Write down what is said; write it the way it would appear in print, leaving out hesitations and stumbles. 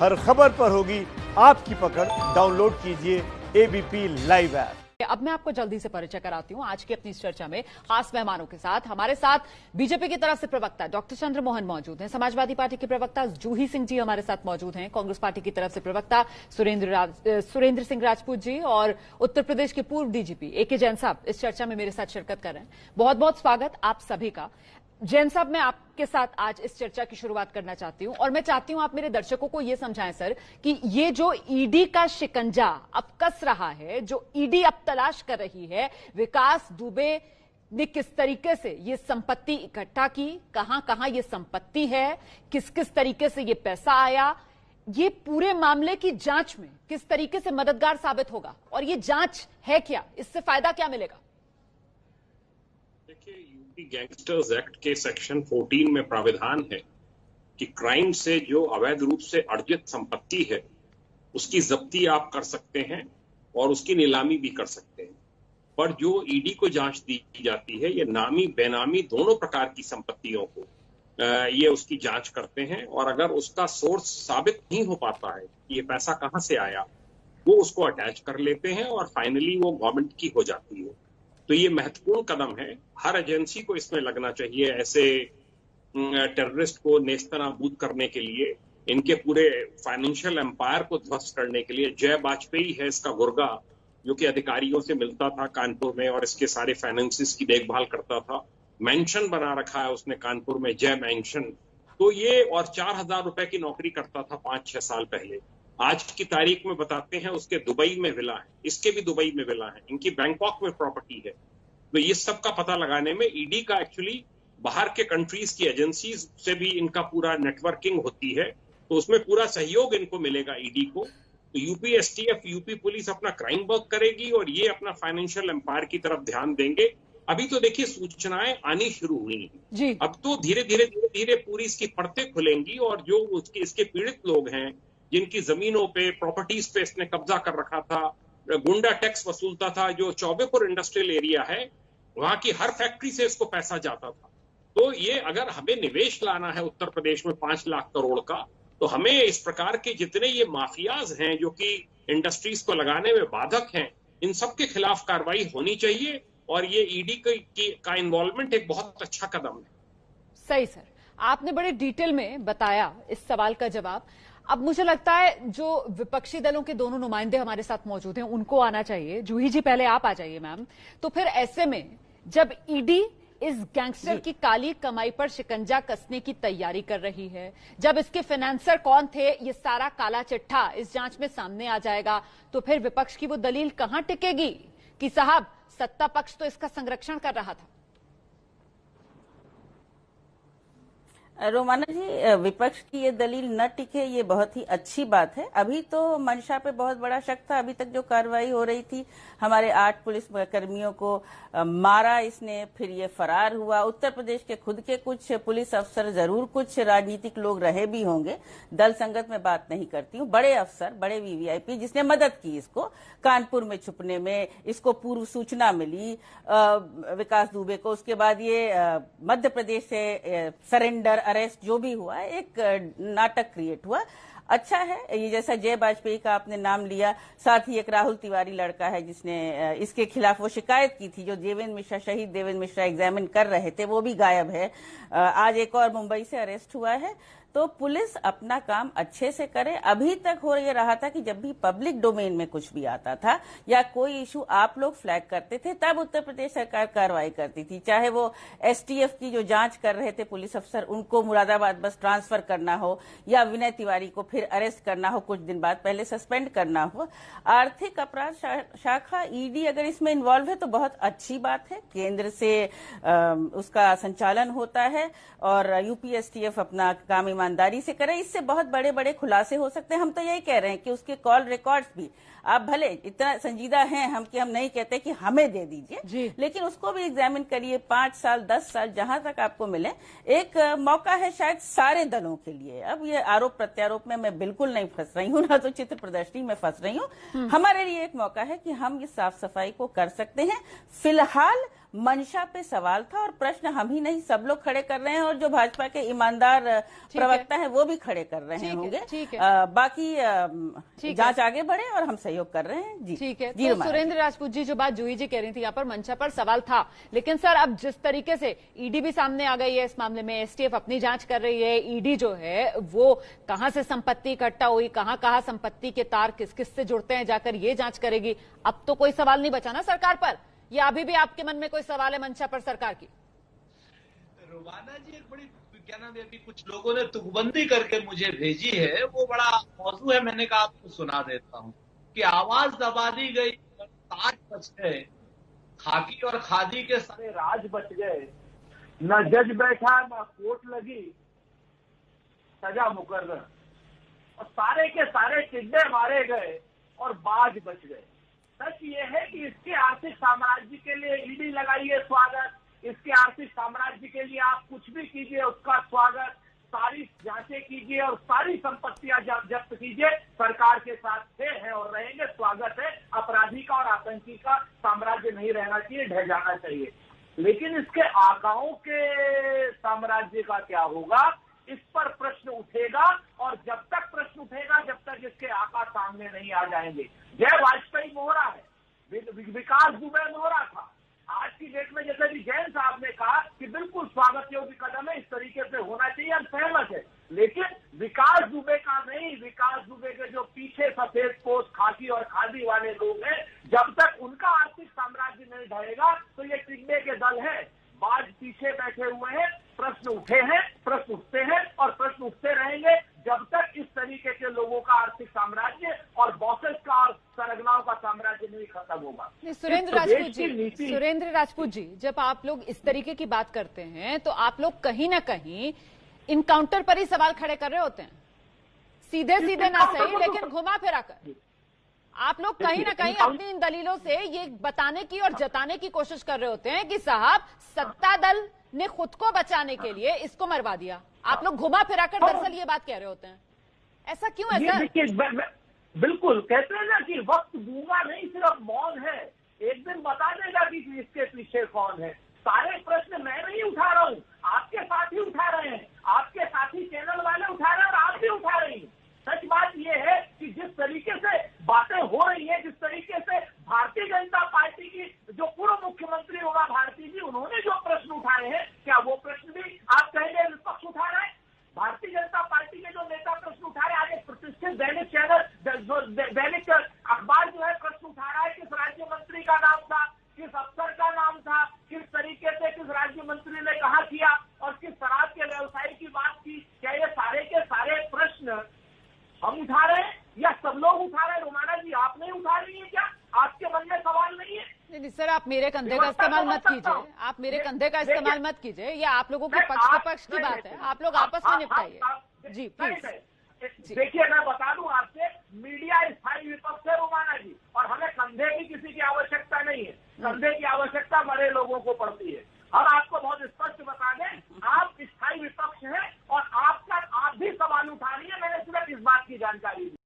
हर खबर पर होगी आपकी पकड़। डाउनलोड कीजिए एबीपी लाइव ऐप। अब मैं आपको जल्दी से परिचय कराती हूं आज की अपनी इस चर्चा में खास मेहमानों के साथ। हमारे साथ बीजेपी की तरफ से प्रवक्ता डॉक्टर चंद्रमोहन मौजूद हैं, समाजवादी पार्टी के प्रवक्ता जूही सिंह जी हमारे साथ मौजूद हैं, कांग्रेस पार्टी की तरफ से प्रवक्ता सुरेंद्र सिंह राजपूत जी और उत्तर प्रदेश के पूर्व डीजीपी एके जैन साहब इस चर्चा में मेरे साथ शिरकत कर रहे हैं। बहुत बहुत स्वागत आप सभी का। जैन साहब, मैं आपके साथ आज इस चर्चा की शुरुआत करना चाहती हूं और मैं चाहती हूं आप मेरे दर्शकों को यह समझाएं सर कि ये जो ईडी का शिकंजा अब कस रहा है, जो ईडी अब तलाश कर रही है, विकास दुबे ने किस तरीके से ये संपत्ति इकट्ठा की, कहां कहां ये संपत्ति है, किस किस तरीके से ये पैसा आया, ये पूरे मामले की जांच में किस तरीके से मददगार साबित होगा और ये जांच है क्या, इससे फायदा क्या मिलेगा? देखिए, यूपी गैंगस्टर्स एक्ट के सेक्शन 14 में प्राविधान है कि क्राइम से जो अवैध रूप से अर्जित संपत्ति है उसकी जब्ती आप कर सकते हैं और उसकी नीलामी भी कर सकते हैं। पर जो ईडी को जांच दी जाती है, ये नामी बेनामी दोनों प्रकार की संपत्तियों को ये उसकी जांच करते हैं और अगर उसका सोर्स साबित नहीं हो पाता है कि ये पैसा कहां से आया, वो उसको अटैच कर लेते हैं और फाइनली वो गवर्नमेंट की हो जाती है। तो ये महत्वपूर्ण कदम है, हर एजेंसी को इसमें लगना चाहिए ऐसे टेररिस्ट को नेस्तनाबूद करने के लिए, इनके पूरे फाइनेंशियल एम्पायर को ध्वस्त करने के लिए। जय वाजपेयी है इसका गुर्गा, जो कि अधिकारियों से मिलता था कानपुर में और इसके सारे फाइनेंसिस की देखभाल करता था। मेंशन बना रखा है उसने कानपुर में, जय मेंशन। तो ये और 4,000 रुपए की नौकरी करता था 5-6 साल पहले। आज की तारीख में बताते हैं उसके दुबई में विला है, इसके भी दुबई में विला है, इनकी बैंकॉक में प्रॉपर्टी है। तो ये सब का पता लगाने में ईडी का एक्चुअली बाहर के कंट्रीज की एजेंसीज से भी इनका पूरा नेटवर्किंग होती है, तो उसमें पूरा सहयोग इनको मिलेगा ईडी को। तो यूपी एसटीएफ, यूपी पुलिस अपना क्राइम वर्क करेगी और ये अपना फाइनेंशियल एम्पायर की तरफ ध्यान देंगे। अभी तो देखिए सूचनाएं आनी शुरू हुई हैं, अब तो धीरे धीरे पूरी इसकी परतें खुलेंगी और जो उसके इसके पीड़ित लोग हैं, जिनकी जमीनों पे, प्रॉपर्टीज पे इसने कब्जा कर रखा था, गुंडा टैक्स वसूलता था, जो चौबेपुर इंडस्ट्रियल एरिया है वहां की हर फैक्ट्री से इसको पैसा जाता था। तो ये अगर हमें निवेश लाना है उत्तर प्रदेश में 5 लाख करोड़ का, तो हमें इस प्रकार के जितने ये माफियाज हैं जो कि इंडस्ट्रीज को लगाने में बाधक हैं, इन सब के खिलाफ कार्रवाई होनी चाहिए और ये ईडी का इन्वॉल्वमेंट एक बहुत अच्छा कदम है। सही सर, आपने बड़े डिटेल में बताया इस सवाल का जवाब। अब मुझे लगता है जो विपक्षी दलों के दोनों नुमाइंदे हमारे साथ मौजूद हैं उनको आना चाहिए। जूही जी पहले आप आ जाइए मैम। तो फिर ऐसे में जब ईडी इस गैंगस्टर की काली कमाई पर शिकंजा कसने की तैयारी कर रही है, जब इसके फाइनेंसर कौन थे ये सारा काला चिट्ठा इस जांच में सामने आ जाएगा, तो फिर विपक्ष की वो दलील कहां टिकेगी कि साहब सत्ता पक्ष तो इसका संरक्षण कर रहा था। रोमाना जी, विपक्ष की ये दलील न टिके ये बहुत ही अच्छी बात है। अभी तो मंशा पे बहुत बड़ा शक था। अभी तक जो कार्रवाई हो रही थी, हमारे 8 पुलिस कर्मियों को मारा इसने, फिर ये फरार हुआ। उत्तर प्रदेश के खुद के कुछ पुलिस अफसर, जरूर कुछ राजनीतिक लोग रहे भी होंगे, दल संगत में बात नहीं करती हूँ, बड़े अफसर, बड़े वीवीआईपी जिसने मदद की इसको कानपुर में छुपने में। इसको पूर्व सूचना मिली विकास दुबे को, उसके बाद ये मध्य प्रदेश से सरेंडर, अरेस्ट जो भी हुआ, एक नाटक क्रिएट हुआ। अच्छा है ये, जैसा जय वाजपेयी का आपने नाम लिया, साथ ही एक राहुल तिवारी लड़का है जिसने इसके खिलाफ वो शिकायत की थी, जो देवेंद्र मिश्रा, शहीद देवेंद्र मिश्रा एग्जामिन कर रहे थे, वो भी गायब है। आज एक और मुंबई से अरेस्ट हुआ है। तो पुलिस अपना काम अच्छे से करे। अभी तक हो ये रहा था कि जब भी पब्लिक डोमेन में कुछ भी आता था या कोई इशू आप लोग फ्लैग करते थे, तब उत्तर प्रदेश सरकार कार्रवाई करती थी। चाहे वो एसटीएफ की जो जांच कर रहे थे पुलिस अफसर, उनको मुरादाबाद बस ट्रांसफर करना हो, या विनय तिवारी को फिर अरेस्ट करना हो, कुछ दिन बाद पहले सस्पेंड करना हो। आर्थिक अपराध शाखा ईडी अगर इसमें इन्वॉल्व है तो बहुत अच्छी बात है। केंद्र से उसका संचालन होता है और यूपी एसटीएफ अपना काम ईमानदारी से करे। इससे बहुत बड़े बड़े खुलासे हो सकते हैं। हम तो यही कह रहे हैं कि उसके कॉल रिकॉर्ड्स भी, आप भले इतना संजीदा हैं हम कि हम नहीं कहते कि हमें दे दीजिए, लेकिन उसको भी एग्जामिन करिए। 5 साल 10 साल जहां तक आपको मिले, एक मौका है शायद सारे दलों के लिए। अब ये आरोप प्रत्यारोप में मैं बिल्कुल नहीं फंस रही हूँ, ना तो चित्र प्रदर्शनी में फंस रही हूँ। हमारे लिए एक मौका है कि हम ये साफ सफाई को कर सकते हैं। फिलहाल मंशा पे सवाल था और प्रश्न हम ही नहीं सब लोग खड़े कर रहे हैं और जो भाजपा के ईमानदार प्रवक्ता हैं वो भी खड़े कर रहे होंगे। बाकी जांच आगे बढ़े और हम सहयोग कर रहे हैं। जी ठीक है। तो सुरेंद्र राजपूत जी, जो बात जूही जी कह रही थी, यहाँ पर मंशा पर सवाल था, लेकिन सर अब जिस तरीके से ईडी भी सामने आ गई है इस मामले में, एसटीएफ अपनी जांच कर रही है, ईडी जो है वो कहां से संपत्ति इकट्ठा हुई, कहां संपत्ति के तार किस किस से जुड़ते हैं जाकर ये जांच करेगी। अब तो कोई सवाल नहीं बचा ना सरकार पर, या अभी भी आपके मन में कोई सवाल है मंशा पर सरकार की? रुबाना जी, एक बड़ी क्या नाम है, अभी कुछ लोगों ने तुकबंदी करके मुझे भेजी है, वो बड़ा मौजू है, मैंने कहा आपको सुना देता हूँ कि आवाज दबा दी गई, 60 बच गए, खाकी और खादी के सारे राज बच गए, न जज बैठा न कोर्ट लगी, सजा मुकर्रर, और सारे के सारे टिड्डे मारे गए और बाज बच गए। सच ये है कि इसके आर्थिक साम्राज्य के लिए ईडी लगाइए स्वागत, इसके आर्थिक साम्राज्य के लिए आप कुछ भी कीजिए उसका स्वागत, सारी जांचें कीजिए और सारी संपत्तियां जब्त कीजिए, सरकार के साथ थे हैं और रहेंगे, स्वागत है। अपराधी का और आतंकी का साम्राज्य नहीं रहना चाहिए, ढह जाना चाहिए। लेकिन इसके आकाओं के साम्राज्य का क्या होगा, इस पर प्रश्न उठेगा, और जब तक प्रश्न उठेगा जब तक इसके आका सामने नहीं आ जाएंगे। जय वाजपेयी मोहरा है, विकास दुबे मोहरा था। आज की डेट में जैसे भी जैन साहब ने कहा कि बिल्कुल स्वागत योग्य कदम है, इस तरीके से होना चाहिए, हम सहमत है। लेकिन विकास दुबे का नहीं, विकास दुबे के जो पीछे सफेद पोस्ट खाकी और खादी वाले लोग हैं, जब तक उनका आर्थिक साम्राज्य नहीं ढहेगा तो ये टिड्डे के दल है, बाज पीछे बैठे हुए हैं। प्रश्न उठे हैं, प्रश्न उठते हैं और प्रश्न उठते रहेंगे जब तक इस तरीके के लोगों का आर्थिक साम्राज्य और बॉसेस का और सरगनाओं का साम्राज्य नहीं खत्म होगा। सुरेंद्र राजपूत जी, जब आप लोग इस तरीके की बात करते हैं तो आप लोग कहीं ना कहीं इनकाउंटर पर ही सवाल खड़े कर रहे होते हैं, सीधे सीधे ना सही लेकिन घुमा फिरा कर। आप लोग कहीं ना कहीं अपनी इन दलीलों से ये बताने की और जताने की कोशिश कर रहे होते हैं कि साहब सत्ता दल ने खुद को बचाने के लिए इसको मरवा दिया। आप लोग घुमा फिरा कर दरअसल ये बात कह रहे होते हैं, ऐसा क्यों है सर? बिल्कुल कहते हैं ना कि वक्त गूंगा नहीं सिर्फ मौन है, एक दिन बता देगा कि इसके पीछे कौन है। सारे प्रश्न मैं नहीं उठा रहा हूँ, आपके साथी उठा रहे हैं, आपके साथी चैनल वाले उठा रहे हैं और आप भी उठा रही हैं। सच बात यह है कि जिस तरीके से बातें हो रही है, जिस तरीके से भारतीय जनता पार्टी की जो पूर्व मुख्यमंत्री उमा भारती जी, उन्होंने जो प्रश्न उठाए हैं, क्या वो प्रश्न भी आप कहेंगे विपक्ष उठा रहे हैं? भारतीय जनता पार्टी के जो नेता प्रश्न उठा रहे हैं, आज एक प्रतिष्ठित दैनिक चैनल दैनिक अखबार जो है प्रश्न उठा रहा है, किस राज्य मंत्री का नाम था, किस अफसर का नाम था, किस तरीके से किस राज्य मंत्री ने कहा किया और किस शराब के व्यवसायी की बात की। क्या ये सारे के सारे प्रश्न हम उठा रहे हैं या सब लोग उठा रहे हैं? रोमाना जी, आप नहीं उठा रही है क्या? आपके मन में सवाल नहीं है? नहीं सर, आप मेरे कंधे का इस्तेमाल मत कीजिए, आप मेरे कंधे का इस्तेमाल मत कीजिए, ये आप लोगों के पक्ष की बात है, आप लोग आपस में निपटाइए। जी प्लीज। देखिए, मैं बता दूं आपसे, मीडिया स्थायी विपक्ष है रोमाना जी, और हमें कंधे की किसी की आवश्यकता नहीं है, कंधे की आवश्यकता बड़े लोगों को पड़ती है। और आपको बहुत स्पष्ट बता दें, आप स्थायी विपक्ष हैं और आप भी सवाल उठा रही है, मैंने सिर्फ इस बात की जानकारी दी।